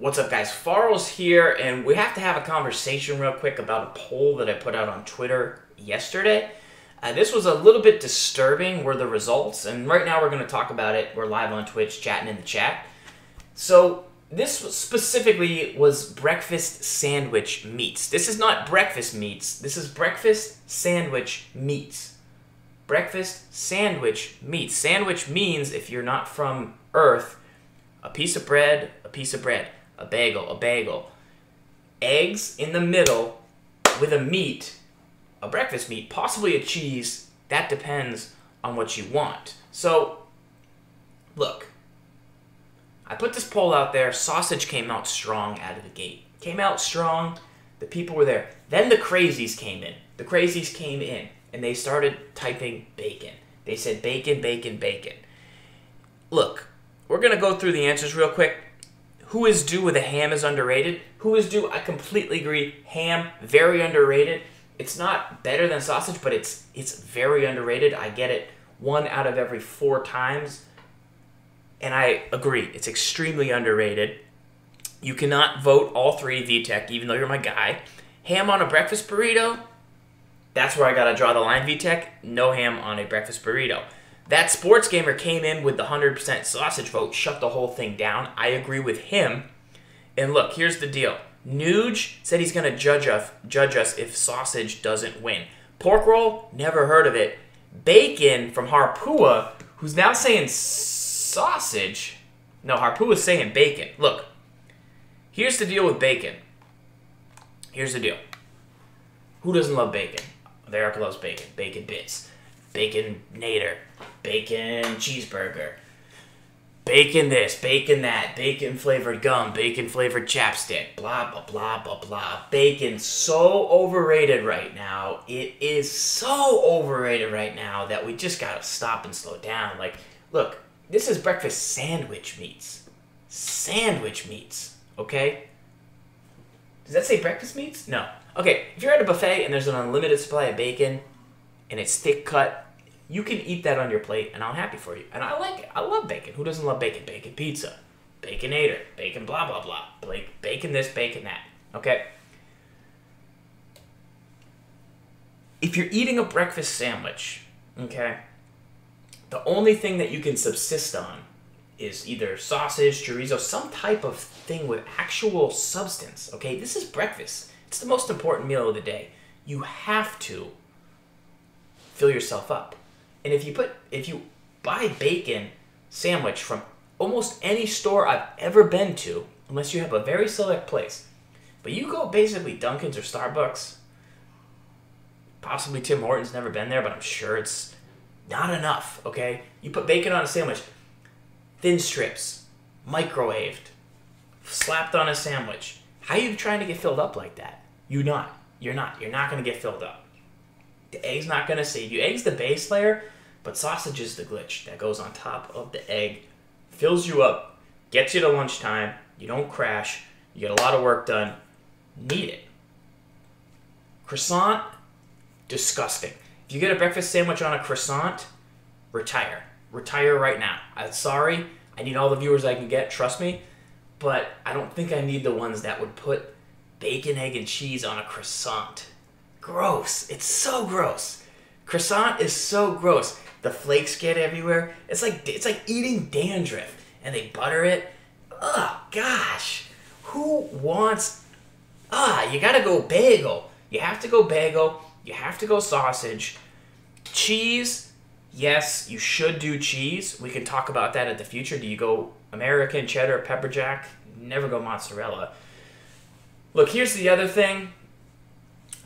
What's up, guys? Zfarls here, and we have to have a conversation real quick about a poll that I put out on Twitter yesterday. This was a little bit disturbing, were the results, and right now we're going to talk about it. We're live on Twitch, chatting in the chat. So this specifically was breakfast sandwich meats. This is not breakfast meats. This is breakfast sandwich meats. Breakfast sandwich meats. Sandwich means, if you're not from Earth, a piece of bread, a piece of bread. A bagel. Eggs in the middle with a meat, a breakfast meat, possibly a cheese. That depends on what you want. So, look, I put this poll out there. Sausage came out strong out of the gate. Came out strong. The people were there. Then the crazies came in. The crazies came in, and they started typing bacon. They said bacon, bacon, bacon. Look, we're going to go through the answers real quick. Who is due with a ham is underrated. Who is due, I completely agree. Ham, very underrated. It's not better than sausage, but it's very underrated. I get it 1 out of every 4 times. And I agree, it's extremely underrated. You cannot vote all 3 VTech, even though you're my guy. Ham on a breakfast burrito, that's where I gotta draw the line, VTech. No ham on a breakfast burrito. That sports gamer came in with the 100% sausage vote, shut the whole thing down. I agree with him. And look, here's the deal. Nuge said he's going to judge us if sausage doesn't win. Pork roll, never heard of it. Bacon from Harpua, who's now saying sausage. No, Harpua's saying bacon. Look, here's the deal with bacon. Here's the deal. Who doesn't love bacon? America loves bacon. Bacon bits. Bacon nader. Bacon cheeseburger. Bacon this, bacon that, bacon flavored gum, bacon flavored chapstick, blah, blah, blah, blah, blah. Bacon's so overrated right now. It is so overrated right now that we just gotta stop and slow down. Like, look, this is breakfast sandwich meats. Sandwich meats, okay? Does that say breakfast meats? No. Okay, if you're at a buffet and there's an unlimited supply of bacon and it's thick cut, you can eat that on your plate, and I'm happy for you. And I like it. I love bacon. Who doesn't love bacon? Bacon pizza. Baconator. Bacon blah, blah, blah. Bacon this, bacon that. Okay? If you're eating a breakfast sandwich, okay, the only thing that you can subsist on is either sausage, chorizo, some type of thing with actual substance, okay? This is breakfast. It's the most important meal of the day. You have to fill yourself up. And if you buy bacon sandwich from almost any store I've ever been to, unless you have a very select place, but you go basically Dunkin's or Starbucks, possibly Tim Hortons, never been there, but I'm sure it's not enough, okay? You put bacon on a sandwich, thin strips, microwaved, slapped on a sandwich. How are you trying to get filled up like that? You're not going to get filled up. The egg's not going to save you. Egg's the base layer, but sausage is the glitch that goes on top of the egg, fills you up, gets you to lunchtime, you don't crash, you get a lot of work done. Need it. Croissant, disgusting. If you get a breakfast sandwich on a croissant, retire. Retire right now. I'm sorry, I need all the viewers I can get, trust me, but I don't think I need the ones that would put bacon, egg, and cheese on a croissant. Gross. It's so gross. Croissant is so gross. The flakes get everywhere. It's like eating dandruff, and they butter it. Ugh, gosh. Who wants? You gotta go bagel. You have to go bagel. You have to go sausage. Cheese. Yes, you should do cheese. We can talk about that in the future. Do you go American, cheddar, pepper jack? Never go mozzarella. Look, here's the other thing.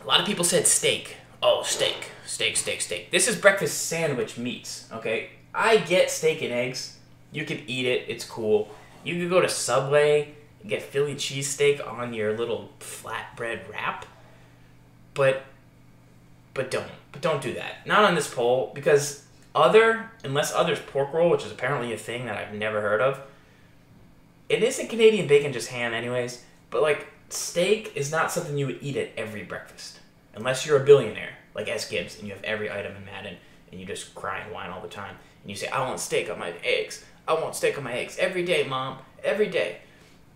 A lot of people said steak. Oh, steak. Steak. This is breakfast sandwich meats, okay? I get steak and eggs. You can eat it. It's cool. You can go to Subway and get Philly cheesesteak on your little flatbread wrap. But don't do that. Not on this poll, because unless others pork roll, which is apparently a thing that I've never heard of. It isn't Canadian bacon, just ham anyways. But like, steak is not something you would eat at every breakfast. Unless you're a billionaire, like S. Gibbs, and you have every item in Madden, and you just cry and whine all the time. And you say, I want steak on my eggs. I want steak on my eggs every day, Mom. Every day.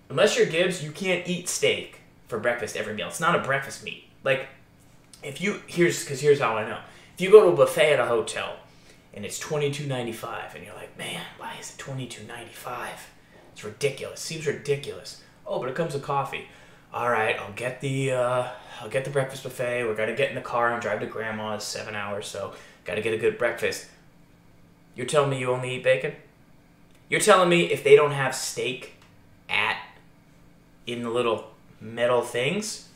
unless you're Gibbs, you can't eat steak for breakfast every meal. It's not a breakfast meat. Like, here's how I know. If you go to a buffet at a hotel and it's $22.95 and you're like, man, why is it $22.95? It's ridiculous. Seems ridiculous. Oh, but it comes with coffee. All right, I'll get the breakfast buffet. We're gonna get in the car and drive to grandma's 7 hours, so gotta get a good breakfast. You're telling me you only eat bacon? You're telling me if they don't have steak in the little metal things,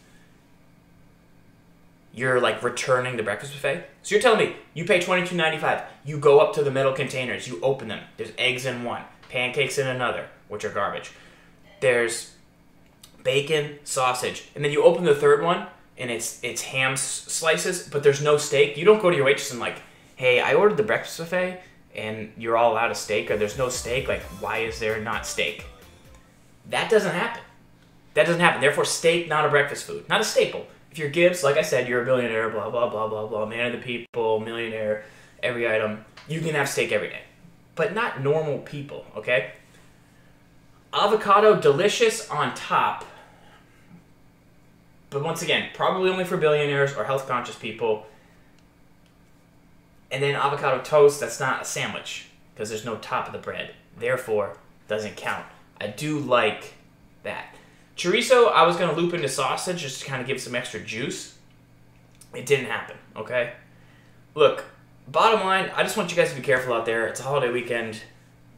you're like returning the breakfast buffet? So you're telling me you pay $22.95, you go up to the metal containers, you open them, there's eggs in one, pancakes in another, which are garbage. There's bacon, sausage, and then you open the third one and it's ham slices, but there's no steak. You don't go to your waitress and like, hey, I ordered the breakfast buffet and you're all out of steak, or there's no steak, like why is there not steak? That doesn't happen. That doesn't happen. Therefore, steak, not a breakfast food, not a staple. If you're Gibbs, like I said, you're a billionaire, blah, blah, blah, blah, blah, man of the people, millionaire, every item, you can have steak every day. But not normal people, okay? Avocado, delicious on top. But once again, probably only for billionaires or health-conscious people. And then avocado toast, that's not a sandwich because there's no top of the bread. Therefore, doesn't count. I do like that. Chorizo, I was going to loop into sausage just to kind of give some extra juice. It didn't happen, okay? Look, bottom line, I just want you guys to be careful out there. It's a holiday weekend.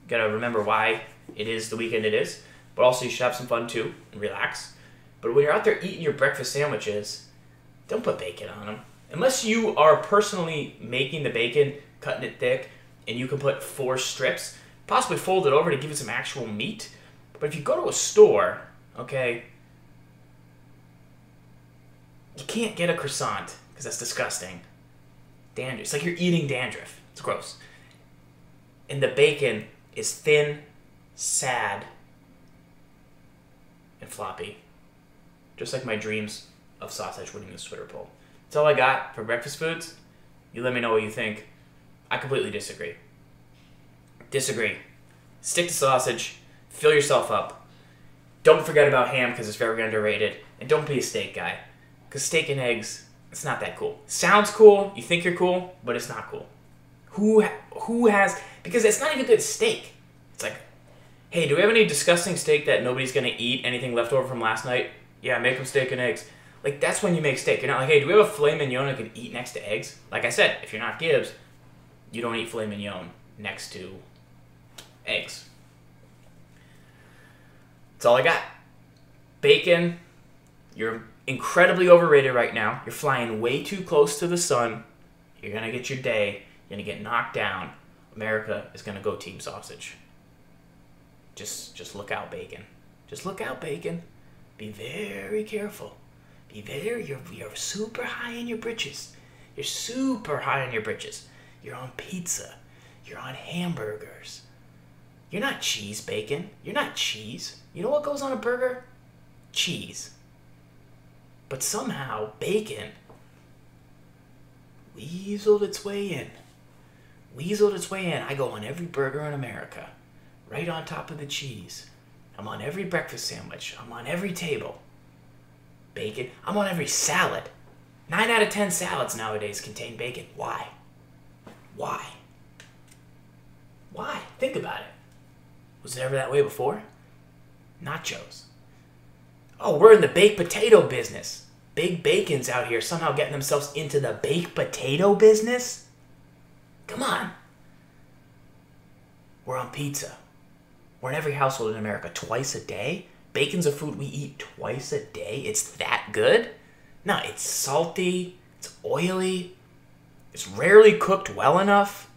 Got to remember why it is the weekend it is. But also, you should have some fun, too, and relax. But when you're out there eating your breakfast sandwiches, don't put bacon on them. Unless you are personally making the bacon, cutting it thick, and you can put 4 strips, possibly fold it over to give it some actual meat. But if you go to a store, okay, you can't get a croissant because that's disgusting. Dandruff. It's like you're eating dandruff. It's gross. And the bacon is thin, sad, and floppy. Just like my dreams of sausage winning this Twitter poll. That's all I got for breakfast foods. You let me know what you think. I completely disagree. Disagree. Stick to sausage. Fill yourself up. Don't forget about ham because it's very underrated. And don't be a steak guy. Because steak and eggs, it's not that cool. Sounds cool. You think you're cool, but it's not cool. Who has... Because it's not even good steak. It's like, hey, do we have any disgusting steak that nobody's going to eat? Anything left over from last night? Yeah, make them steak and eggs. Like, that's when you make steak. You're not like, hey, do we have a filet mignon I could eat next to eggs? Like I said, if you're not Gibbs, you don't eat filet mignon next to eggs. That's all I got. Bacon, you're incredibly overrated right now. You're flying way too close to the sun. You're going to get your day. You're going to get knocked down. America is going to go team sausage. Just look out, bacon. Just look out, bacon. Be very careful. You're super high in your britches. You're super high in your britches. You're on pizza. You're on hamburgers. You're not cheese, bacon. You're not cheese. You know what goes on a burger? Cheese. But somehow, bacon weaseled its way in. Weaseled its way in. I go on every burger in America. Right on top of the cheese. I'm on every breakfast sandwich. I'm on every table. Bacon. I'm on every salad. 9 out of 10 salads nowadays contain bacon. Why? Why? Why? Think about it. Was it ever that way before? Nachos. Oh, we're in the baked potato business. Big Bacon's out here somehow getting themselves into the baked potato business? Come on. We're on pizza. We're in every household in America twice a day. Bacon's a food we eat twice a day. It's that good? No, it's salty. It's oily. It's rarely cooked well enough.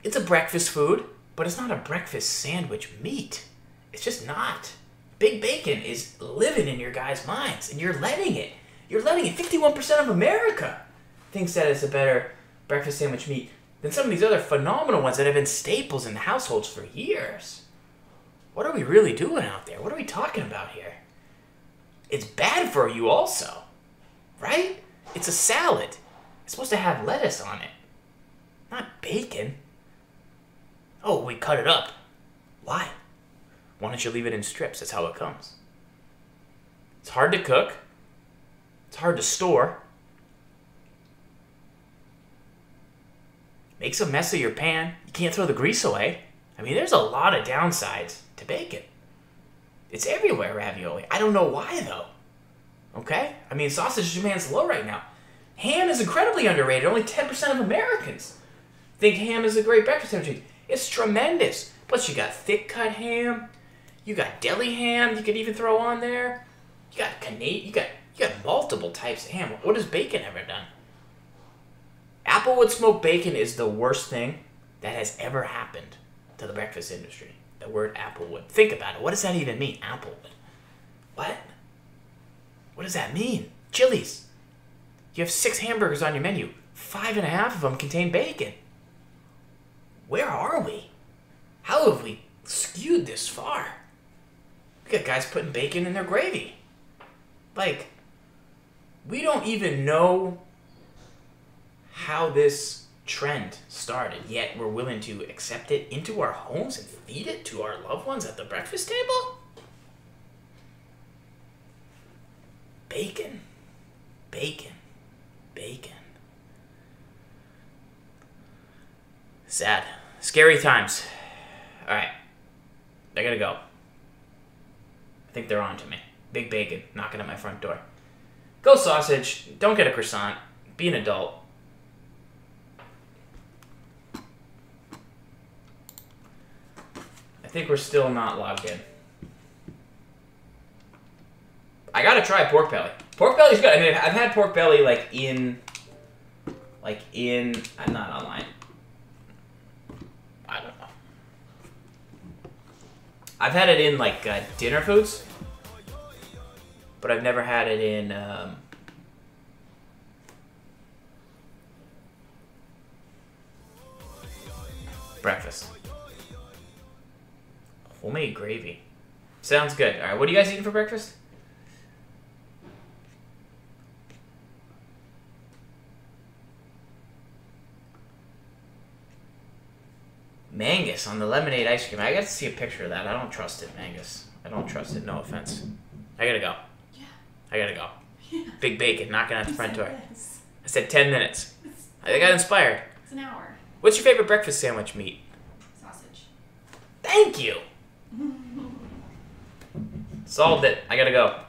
It's a breakfast food, but it's not a breakfast sandwich meat. It's just not. Big Bacon is living in your guys' minds, and you're letting it. You're letting it. 51% of America thinks that it's a better breakfast sandwich meat than some of these other phenomenal ones that have been staples in the households for years. What are we really doing out there? What are we talking about here? It's bad for you also, right? It's a salad. It's supposed to have lettuce on it, not bacon. Oh, we cut it up. Why? Why don't you leave it in strips? That's how it comes. It's hard to cook. It's hard to store. Makes a mess of your pan. You can't throw the grease away. I mean, there's a lot of downsides to bacon. It's everywhere, ravioli. I don't know why, though. Okay? I mean, sausage demand's low right now. Ham is incredibly underrated. Only 10% of Americans think ham is a great breakfast sandwich. It's tremendous. Plus, you got thick-cut ham. You got deli ham you could even throw on there. You got Canadian. You got multiple types of ham. What has bacon ever done? Applewood smoked bacon is the worst thing that has ever happened to the breakfast industry. The word Applewood. Think about it. What does that even mean? Applewood. What? What does that mean? Chili's. You have 6 hamburgers on your menu. 5.5 of them contain bacon. Where are we? How have we skewed this far? We got guys putting bacon in their gravy. Like, we don't even know how this trend started, yet we're willing to accept it into our homes and feed it to our loved ones at the breakfast table? Bacon. Bacon. Bacon. Sad. Scary times. Alright. I gotta go. I think they're on to me. Big bacon knocking at my front door. Go sausage. Don't get a croissant. Be an adult. I think we're still not logged in. I gotta try pork belly. Pork belly's good. I mean, I've had pork belly I'm not online. I don't know. I've had it in dinner foods, but I've never had it in breakfast. Homemade gravy. Sounds good. All right, what are you guys eating for breakfast? Mangus on the lemonade ice cream. I got to see a picture of that. I don't trust it, Mangus. I don't trust it. No offense. I gotta go. Yeah. I gotta go. Yeah. Big bacon knocking at the front door. This. I said 10 minutes. I got inspired. It's an hour. What's your favorite breakfast sandwich meat? Sausage. Thank you. Solved it. I gotta go.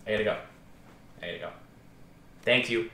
I gotta go. I gotta go. Thank you.